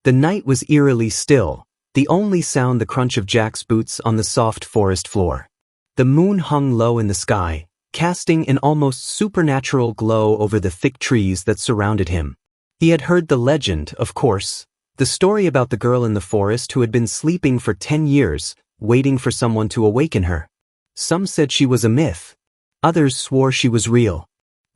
The night was eerily still, the only sound the crunch of Jack's boots on the soft forest floor. The moon hung low in the sky, casting an almost supernatural glow over the thick trees that surrounded him. He had heard the legend, of course, the story about the girl in the forest who had been sleeping for 10 years, waiting for someone to awaken her. Some said she was a myth. Others swore she was real.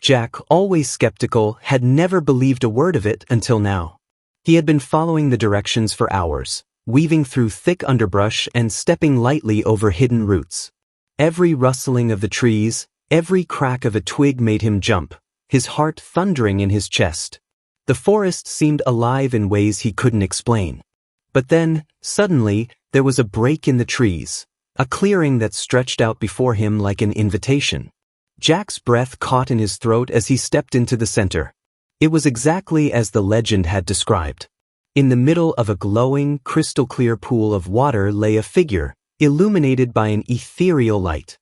Jack, always skeptical, had never believed a word of it until now. He had been following the directions for hours, weaving through thick underbrush and stepping lightly over hidden roots. Every rustling of the trees, every crack of a twig made him jump, his heart thundering in his chest. The forest seemed alive in ways he couldn't explain. But then, suddenly, there was a break in the trees, a clearing that stretched out before him like an invitation. Jack's breath caught in his throat as he stepped into the center. It was exactly as the legend had described. In the middle of a glowing, crystal-clear pool of water lay a figure, illuminated by an ethereal light.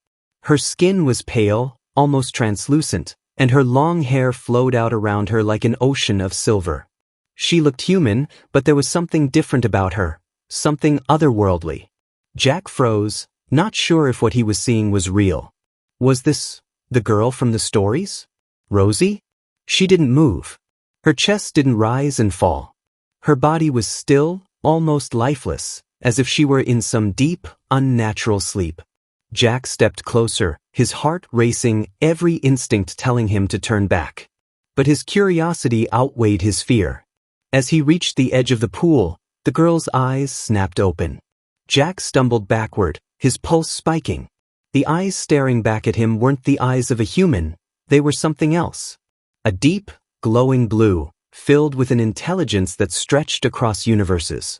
Her skin was pale, almost translucent, and her long hair flowed out around her like an ocean of silver. She looked human, but there was something different about her, something otherworldly. Jack froze, not sure if what he was seeing was real. Was this the girl from the stories? Rozy? She didn't move. Her chest didn't rise and fall. Her body was still, almost lifeless, as if she were in some deep, unnatural sleep. Jack stepped closer, his heart racing, every instinct telling him to turn back. But his curiosity outweighed his fear. As he reached the edge of the pool, the girl's eyes snapped open. Jack stumbled backward, his pulse spiking. The eyes staring back at him weren't the eyes of a human, they were something else. A deep, glowing blue, filled with an intelligence that stretched across universes.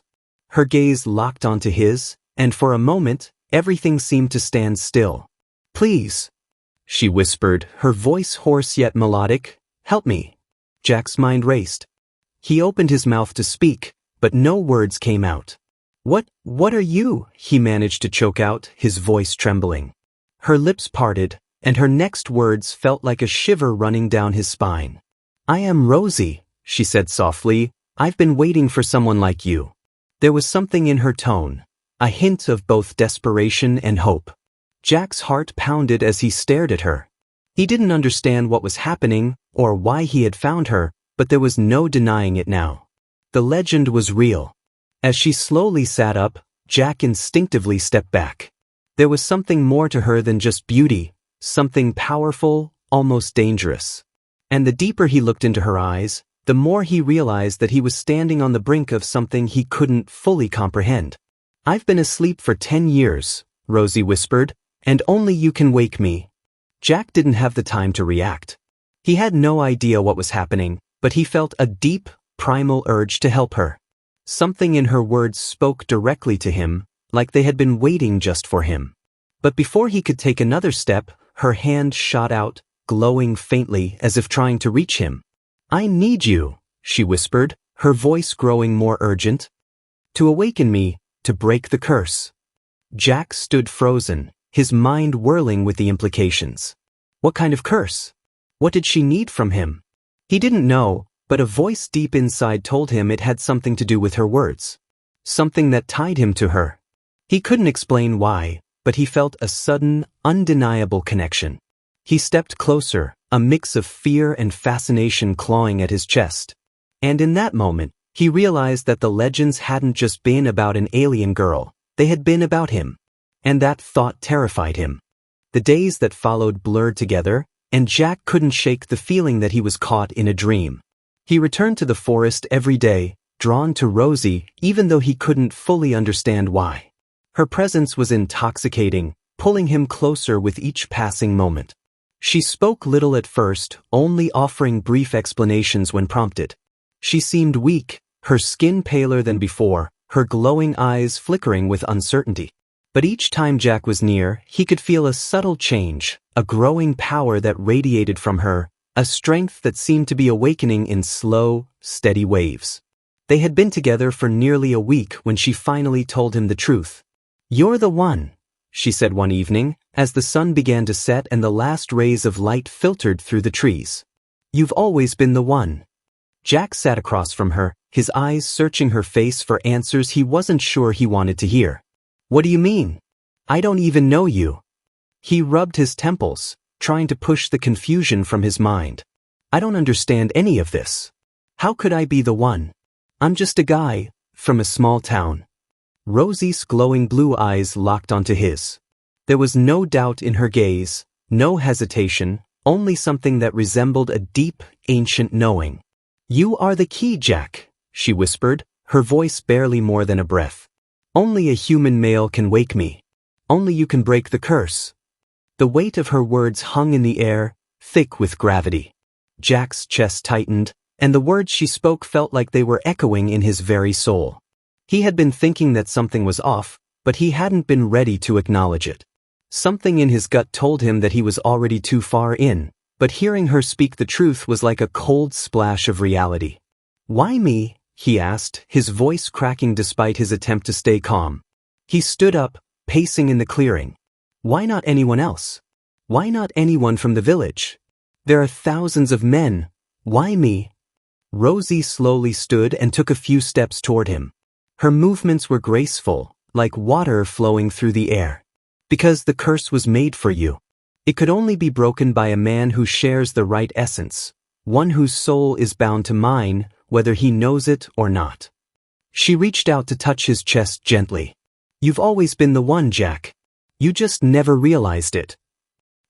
Her gaze locked onto his, and for a moment, everything seemed to stand still. "Please," she whispered, her voice hoarse yet melodic, "help me." Jack's mind raced. He opened his mouth to speak, but no words came out. What are you?" he managed to choke out, his voice trembling. Her lips parted, and her next words felt like a shiver running down his spine. "I am Rozy," she said softly. "I've been waiting for someone like you." There was something in her tone, a hint of both desperation and hope. Jack's heart pounded as he stared at her. He didn't understand what was happening or why he had found her, but there was no denying it now. The legend was real. As she slowly sat up, Jack instinctively stepped back. There was something more to her than just beauty, something powerful, almost dangerous. And the deeper he looked into her eyes, the more he realized that he was standing on the brink of something he couldn't fully comprehend. "I've been asleep for 10 years, Rozy whispered, "and only you can wake me." Jack didn't have the time to react. He had no idea what was happening, but he felt a deep, primal urge to help her. Something in her words spoke directly to him, like they had been waiting just for him. But before he could take another step, her hand shot out, glowing faintly as if trying to reach him. "I need you," she whispered, her voice growing more urgent. "To awaken me, to break the curse." Jack stood frozen, his mind whirling with the implications. What kind of curse? What did she need from him? He didn't know, but a voice deep inside told him it had something to do with her words. Something that tied him to her. He couldn't explain why, but he felt a sudden, undeniable connection. He stepped closer, a mix of fear and fascination clawing at his chest. And in that moment, he realized that the legends hadn't just been about an alien girl, they had been about him. And that thought terrified him. The days that followed blurred together, and Jack couldn't shake the feeling that he was caught in a dream. He returned to the forest every day, drawn to Rozy, even though he couldn't fully understand why. Her presence was intoxicating, pulling him closer with each passing moment. She spoke little at first, only offering brief explanations when prompted. She seemed weak, her skin paler than before, her glowing eyes flickering with uncertainty. But each time Jack was near, he could feel a subtle change, a growing power that radiated from her, a strength that seemed to be awakening in slow, steady waves. They had been together for nearly a week when she finally told him the truth. "You're the one," she said one evening, as the sun began to set and the last rays of light filtered through the trees. "You've always been the one." Jack sat across from her, his eyes searching her face for answers he wasn't sure he wanted to hear. What do you mean? I don't even know you. He rubbed his temples, trying to push the confusion from his mind. I don't understand any of this. How could I be the one? I'm just a guy, from a small town. Rozy's glowing blue eyes locked onto his. There was no doubt in her gaze, no hesitation, only something that resembled a deep, ancient knowing. You are the key, Jack, she whispered, her voice barely more than a breath. Only a human male can wake me. Only you can break the curse. The weight of her words hung in the air, thick with gravity. Jack's chest tightened, and the words she spoke felt like they were echoing in his very soul. He had been thinking that something was off, but he hadn't been ready to acknowledge it. Something in his gut told him that he was already too far in, but hearing her speak the truth was like a cold splash of reality. Why me? He asked, his voice cracking despite his attempt to stay calm. He stood up, pacing in the clearing. Why not anyone else? Why not anyone from the village? There are thousands of men. Why me? Rozy slowly stood and took a few steps toward him. Her movements were graceful, like water flowing through the air. Because the curse was made for you. It could only be broken by a man who shares the right essence, one whose soul is bound to mine, whether he knows it or not. She reached out to touch his chest gently. You've always been the one, Jack. You just never realized it.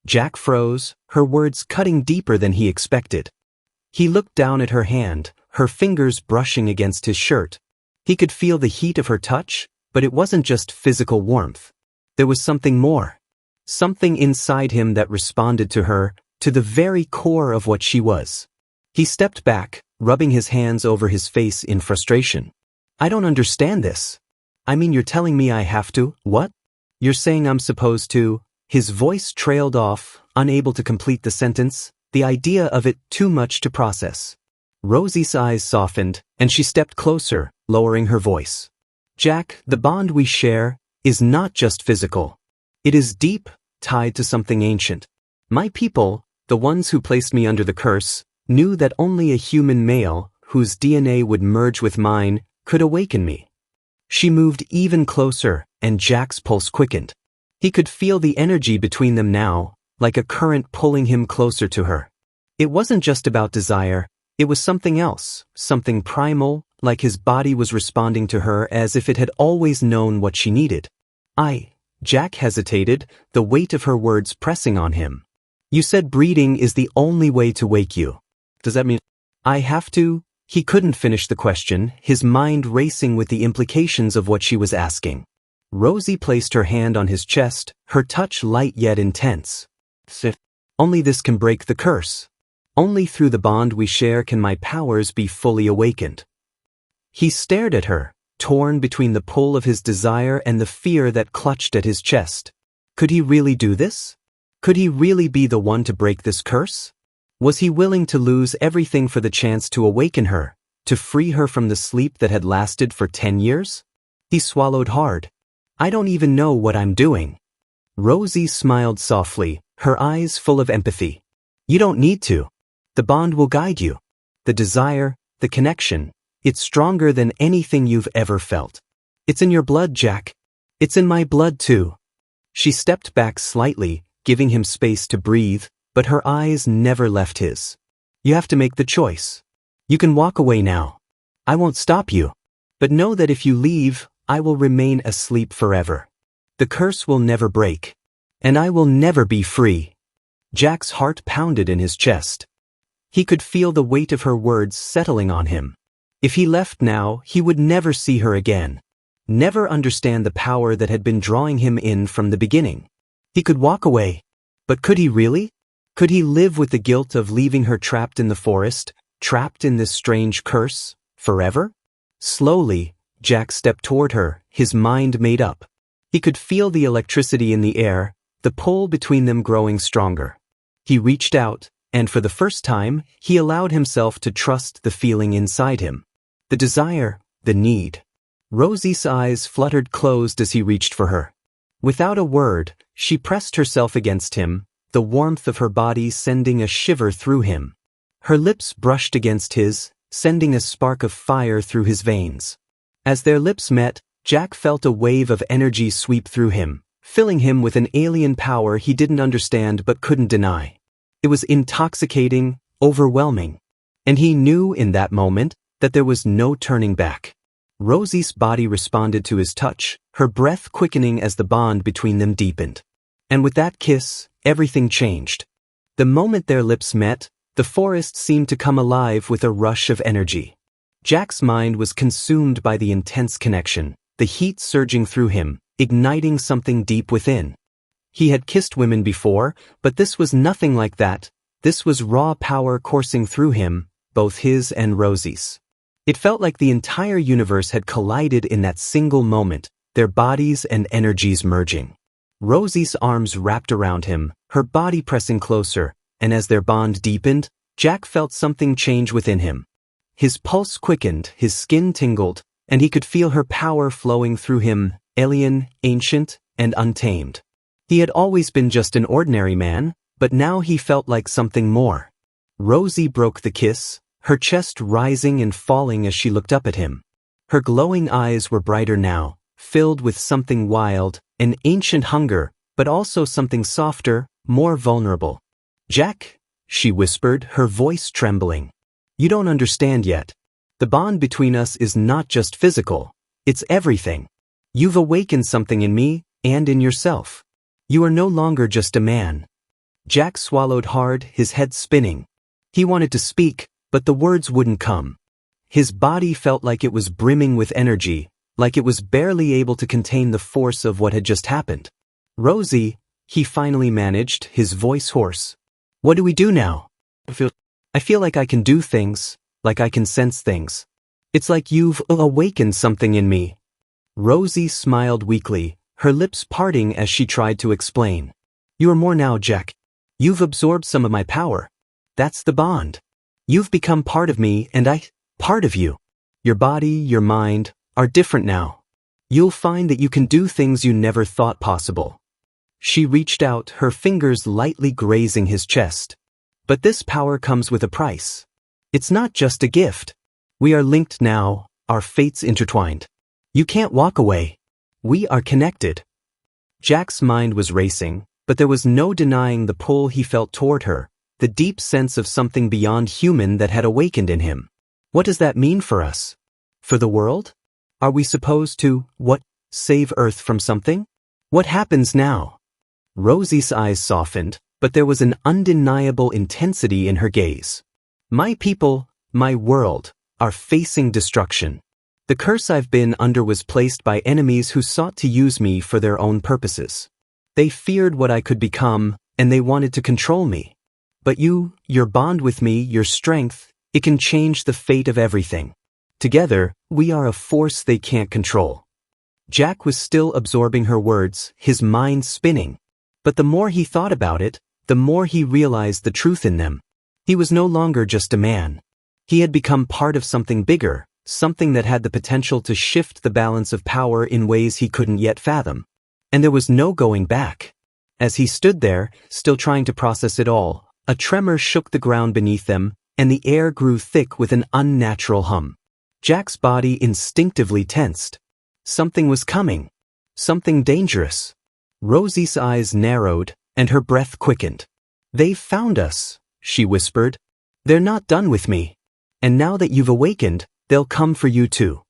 Jack froze, her words cutting deeper than he expected. He looked down at her hand, her fingers brushing against his shirt. He could feel the heat of her touch, but it wasn't just physical warmth. There was something more. Something inside him that responded to her, to the very core of what she was. He stepped back, rubbing his hands over his face in frustration. I don't understand this. I mean, you're telling me I have to, what? You're saying I'm supposed to? His voice trailed off, unable to complete the sentence, the idea of it too much to process. Rozy's eyes softened, and she stepped closer, lowering her voice. Jack, the bond we share is not just physical. It is deep, tied to something ancient. My people, the ones who placed me under the curse, knew that only a human male, whose DNA would merge with mine, could awaken me. She moved even closer, and Jack's pulse quickened. He could feel the energy between them now, like a current pulling him closer to her. It wasn't just about desire, it was something else, something primal, like his body was responding to her as if it had always known what she needed. Jack hesitated, the weight of her words pressing on him. You said breeding is the only way to wake you. Does that mean I have to? He couldn't finish the question, his mind racing with the implications of what she was asking. Rozy placed her hand on his chest, her touch light yet intense. Only this can break the curse. Only through the bond we share can my powers be fully awakened. He stared at her, torn between the pull of his desire and the fear that clutched at his chest. Could he really do this? Could he really be the one to break this curse? Was he willing to lose everything for the chance to awaken her, to free her from the sleep that had lasted for 10 years? He swallowed hard. I don't even know what I'm doing. Rozy smiled softly, her eyes full of empathy. You don't need to. The bond will guide you. The desire, the connection, it's stronger than anything you've ever felt. It's in your blood, Jack. It's in my blood too. She stepped back slightly, giving him space to breathe, but her eyes never left his. You have to make the choice. You can walk away now. I won't stop you. But know that if you leave, I will remain asleep forever. The curse will never break. And I will never be free. Jack's heart pounded in his chest. He could feel the weight of her words settling on him. If he left now, he would never see her again. Never understand the power that had been drawing him in from the beginning. He could walk away. But could he really? Could he live with the guilt of leaving her trapped in the forest, trapped in this strange curse, forever? Slowly, Jack stepped toward her, his mind made up. He could feel the electricity in the air, the pull between them growing stronger. He reached out, and for the first time, he allowed himself to trust the feeling inside him. The desire, the need. Rozy's eyes fluttered closed as he reached for her. Without a word, she pressed herself against him, the warmth of her body sending a shiver through him. Her lips brushed against his, sending a spark of fire through his veins. As their lips met, Jack felt a wave of energy sweep through him, filling him with an alien power he didn't understand but couldn't deny. It was intoxicating, overwhelming. And he knew in that moment that there was no turning back. Rozy's body responded to his touch, her breath quickening as the bond between them deepened. And with that kiss, everything changed. The moment their lips met, the forest seemed to come alive with a rush of energy. Jack's mind was consumed by the intense connection, the heat surging through him, igniting something deep within. He had kissed women before, but this was nothing like that. This was raw power coursing through him, both his and Rozy's. It felt like the entire universe had collided in that single moment, their bodies and energies merging. Rozy's arms wrapped around him, her body pressing closer, and as their bond deepened, Jack felt something change within him. His pulse quickened, his skin tingled, and he could feel her power flowing through him, alien, ancient, and untamed. He had always been just an ordinary man, but now he felt like something more. Rozy broke the kiss, her chest rising and falling as she looked up at him. Her glowing eyes were brighter now, filled with something wild, an ancient hunger, but also something softer, more vulnerable. "Jack," she whispered, her voice trembling. "You don't understand yet. The bond between us is not just physical, it's everything. You've awakened something in me, and in yourself. You are no longer just a man." Jack swallowed hard, his head spinning. He wanted to speak, but the words wouldn't come. His body felt like it was brimming with energy, like it was barely able to contain the force of what had just happened. "Rozy," he finally managed, his voice hoarse. "What do we do now? I feel like I can do things, like I can sense things. It's like you've awakened something in me." Rozy smiled weakly, her lips parting as she tried to explain. "You are more now, Jack. You've absorbed some of my power. That's the bond. You've become part of me and part of you. Your body, your mind, are different now. You'll find that you can do things you never thought possible." She reached out, her fingers lightly grazing his chest. "But this power comes with a price. It's not just a gift. We are linked now, our fates intertwined. You can't walk away. We are connected." Jack's mind was racing, but there was no denying the pull he felt toward her, the deep sense of something beyond human that had awakened in him. What does that mean for us? For the world? Are we supposed to, save Earth from something? What happens now? Rozy's eyes softened, but there was an undeniable intensity in her gaze. "My people, my world, are facing destruction. The curse I've been under was placed by enemies who sought to use me for their own purposes. They feared what I could become, and they wanted to control me. But your bond with me, your strength, it can change the fate of everything. Together, we are a force they can't control." Jack was still absorbing her words, his mind spinning. But the more he thought about it, the more he realized the truth in them. He was no longer just a man. He had become part of something bigger, something that had the potential to shift the balance of power in ways he couldn't yet fathom. And there was no going back. As he stood there, still trying to process it all, a tremor shook the ground beneath them, and the air grew thick with an unnatural hum. Jack's body instinctively tensed. Something was coming. Something dangerous. Rozy's eyes narrowed, and her breath quickened. "They've found us," she whispered. "They're not done with me. And now that you've awakened, they'll come for you too."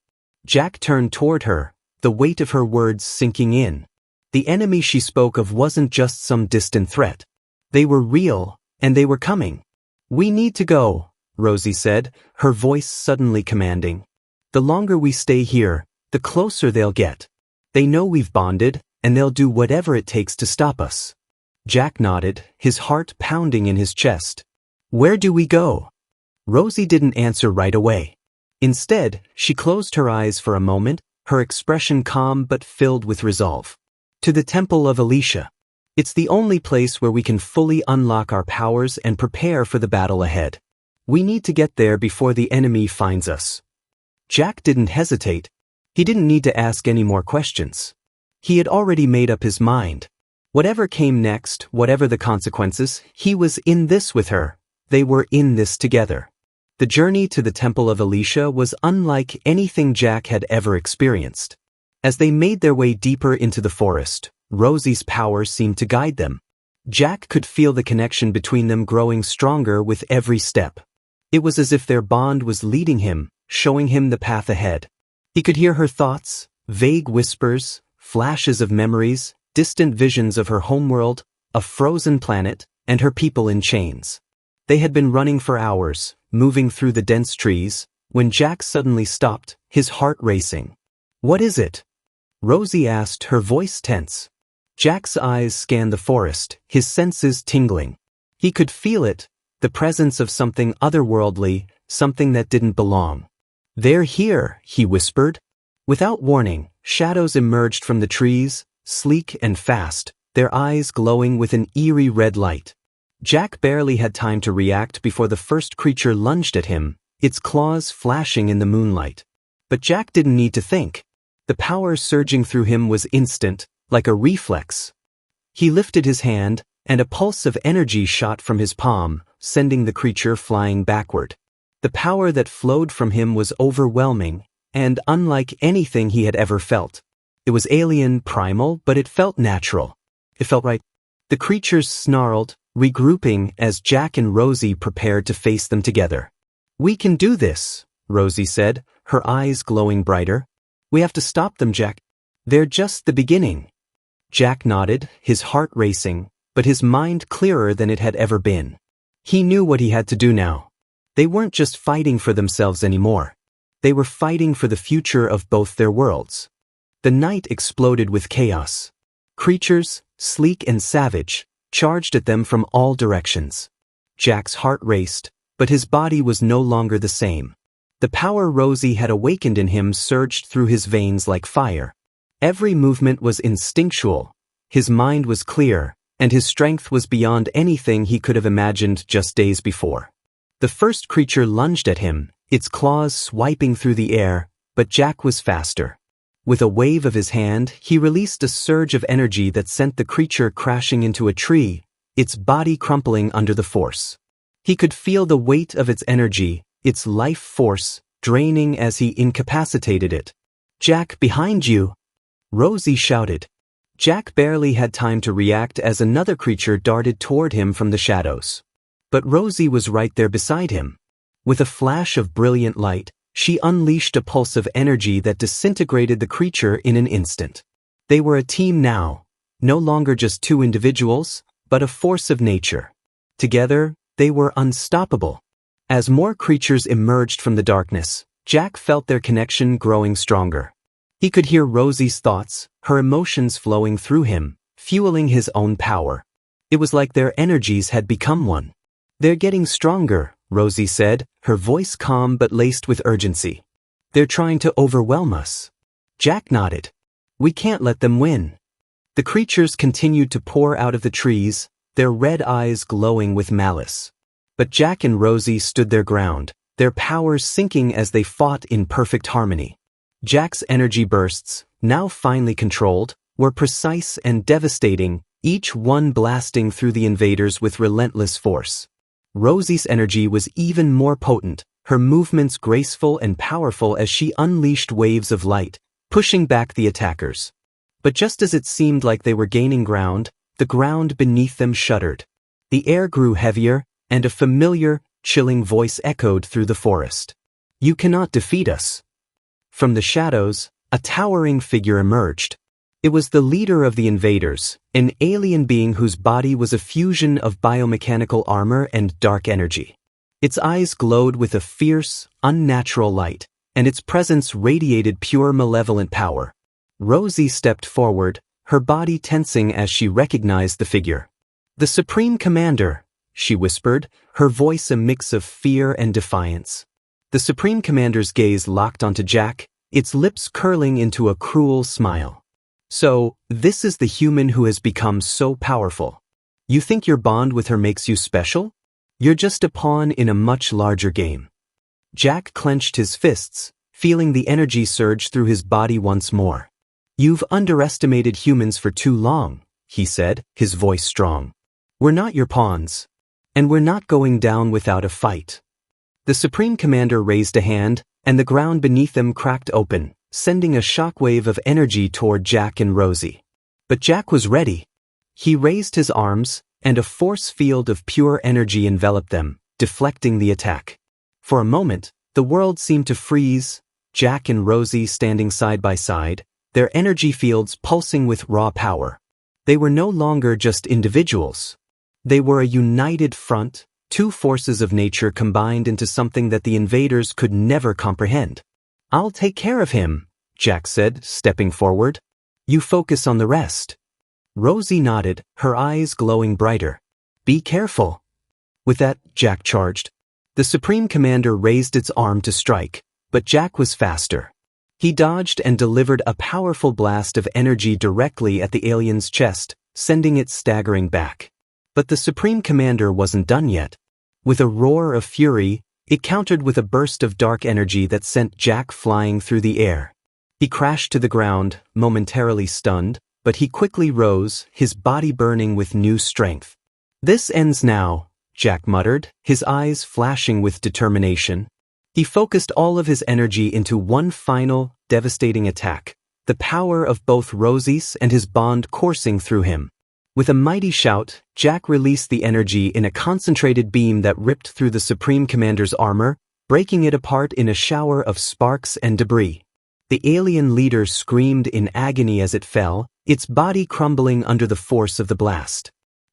Jack turned toward her, the weight of her words sinking in. The enemy she spoke of wasn't just some distant threat. They were real, and they were coming. "We need to go," Rozy said, her voice suddenly commanding. "The longer we stay here, the closer they'll get. They know we've bonded, and they'll do whatever it takes to stop us." Jack nodded, his heart pounding in his chest. "Where do we go?" Rozy didn't answer right away. Instead, she closed her eyes for a moment, her expression calm but filled with resolve. "To the Temple of Alicia. It's the only place where we can fully unlock our powers and prepare for the battle ahead. We need to get there before the enemy finds us." Jack didn't hesitate. He didn't need to ask any more questions. He had already made up his mind. Whatever came next, whatever the consequences, he was in this with her. They were in this together. The journey to the Temple of Alicia was unlike anything Jack had ever experienced. As they made their way deeper into the forest, Rozy's power seemed to guide them. Jack could feel the connection between them growing stronger with every step. It was as if their bond was leading him, showing him the path ahead. He could hear her thoughts, vague whispers, flashes of memories, distant visions of her homeworld, a frozen planet, and her people in chains. They had been running for hours, moving through the dense trees, when Jack suddenly stopped, his heart racing. "What is it?" Rozy asked, her voice tense. Jack's eyes scanned the forest, his senses tingling. He could feel it, the presence of something otherworldly, something that didn't belong. "They're here," he whispered. Without warning, shadows emerged from the trees, sleek and fast, their eyes glowing with an eerie red light. Jack barely had time to react before the first creature lunged at him, its claws flashing in the moonlight. But Jack didn't need to think. The power surging through him was instant, like a reflex. He lifted his hand, and a pulse of energy shot from his palm, sending the creature flying backward. The power that flowed from him was overwhelming, and unlike anything he had ever felt. It was alien, primal, but it felt natural. It felt right. The creatures snarled, regrouping as Jack and Rozy prepared to face them together. "We can do this," Rozy said, her eyes glowing brighter. "We have to stop them, Jack. They're just the beginning." Jack nodded, his heart racing, but his mind clearer than it had ever been. He knew what he had to do now. They weren't just fighting for themselves anymore. They were fighting for the future of both their worlds. The night exploded with chaos. Creatures, sleek and savage, charged at them from all directions. Jack's heart raced, but his body was no longer the same. The power Rozy had awakened in him surged through his veins like fire. Every movement was instinctual, his mind was clear, and his strength was beyond anything he could have imagined just days before. The first creature lunged at him, its claws swiping through the air, but Jack was faster. With a wave of his hand, he released a surge of energy that sent the creature crashing into a tree, its body crumpling under the force. He could feel the weight of its energy, its life force, draining as he incapacitated it. "Jack, behind you!" Rozy shouted. Jack barely had time to react as another creature darted toward him from the shadows. But Rozy was right there beside him. With a flash of brilliant light, she unleashed a pulse of energy that disintegrated the creature in an instant. They were a team now, no longer just two individuals, but a force of nature. Together, they were unstoppable. As more creatures emerged from the darkness, Jack felt their connection growing stronger. He could hear Rozy's thoughts, her emotions flowing through him, fueling his own power. It was like their energies had become one. "They're getting stronger," Rozy said, her voice calm but laced with urgency. "They're trying to overwhelm us." Jack nodded. "We can't let them win." The creatures continued to pour out of the trees, their red eyes glowing with malice. But Jack and Rozy stood their ground, their powers syncing as they fought in perfect harmony. Jack's energy bursts, now finely controlled, were precise and devastating, each one blasting through the invaders with relentless force. Rozy's energy was even more potent, her movements graceful and powerful as she unleashed waves of light, pushing back the attackers. But just as it seemed like they were gaining ground, the ground beneath them shuddered. The air grew heavier, and a familiar, chilling voice echoed through the forest. "You cannot defeat us." From the shadows, a towering figure emerged. It was the leader of the invaders, an alien being whose body was a fusion of biomechanical armor and dark energy. Its eyes glowed with a fierce, unnatural light, and its presence radiated pure malevolent power. Rozy stepped forward, her body tensing as she recognized the figure. "The Supreme Commander," she whispered, her voice a mix of fear and defiance. The Supreme Commander's gaze locked onto Jack, its lips curling into a cruel smile. "So, this is the human who has become so powerful. You think your bond with her makes you special? You're just a pawn in a much larger game." Jack clenched his fists, feeling the energy surge through his body once more. "You've underestimated humans for too long," he said, his voice strong. "We're not your pawns. And we're not going down without a fight." The Supreme Commander raised a hand, and the ground beneath them cracked open, sending a shockwave of energy toward Jack and Rozy. But Jack was ready. He raised his arms, and a force field of pure energy enveloped them, deflecting the attack. For a moment, the world seemed to freeze, Jack and Rozy standing side by side, their energy fields pulsing with raw power. They were no longer just individuals. They were a united front, two forces of nature combined into something that the invaders could never comprehend. "I'll take care of him," Jack said, stepping forward. "You focus on the rest." Rozy nodded, her eyes glowing brighter. "Be careful." With that, Jack charged. The Supreme Commander raised its arm to strike, but Jack was faster. He dodged and delivered a powerful blast of energy directly at the alien's chest, sending it staggering back. But the Supreme Commander wasn't done yet. With a roar of fury, it countered with a burst of dark energy that sent Jack flying through the air. He crashed to the ground, momentarily stunned, but he quickly rose, his body burning with new strength. "This ends now," Jack muttered, his eyes flashing with determination. He focused all of his energy into one final, devastating attack, the power of both Rozy's and his bond coursing through him. With a mighty shout, Jack released the energy in a concentrated beam that ripped through the Supreme Commander's armor, breaking it apart in a shower of sparks and debris. The alien leader screamed in agony as it fell, its body crumbling under the force of the blast.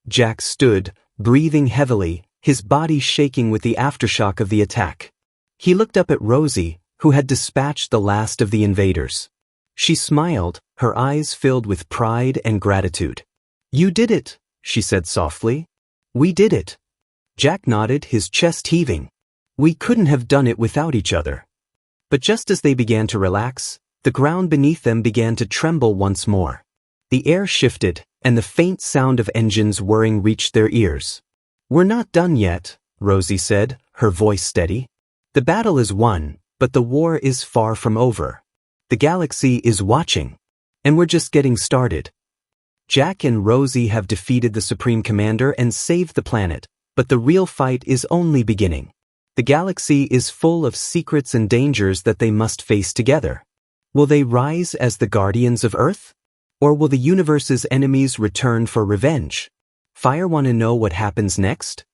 Jack stood, breathing heavily, his body shaking with the aftershock of the attack. He looked up at Rozy, who had dispatched the last of the invaders. She smiled, her eyes filled with pride and gratitude. "You did it," she said softly. "We did it." Jack nodded, his chest heaving. "We couldn't have done it without each other." But just as they began to relax, the ground beneath them began to tremble once more. The air shifted, and the faint sound of engines whirring reached their ears. "We're not done yet," Rozy said, her voice steady. "The battle is won, but the war is far from over. The galaxy is watching, and we're just getting started." Jack and Rozy have defeated the Supreme Commander and saved the planet, but the real fight is only beginning. The galaxy is full of secrets and dangers that they must face together. Will they rise as the guardians of Earth? Or will the universe's enemies return for revenge? Want to know what happens next?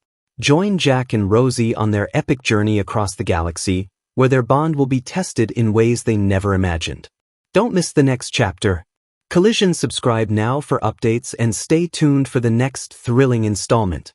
Join Jack and Rozy on their epic journey across the galaxy, where their bond will be tested in ways they never imagined. Don't miss the next chapter. Collision, subscribe now for updates and stay tuned for the next thrilling installment.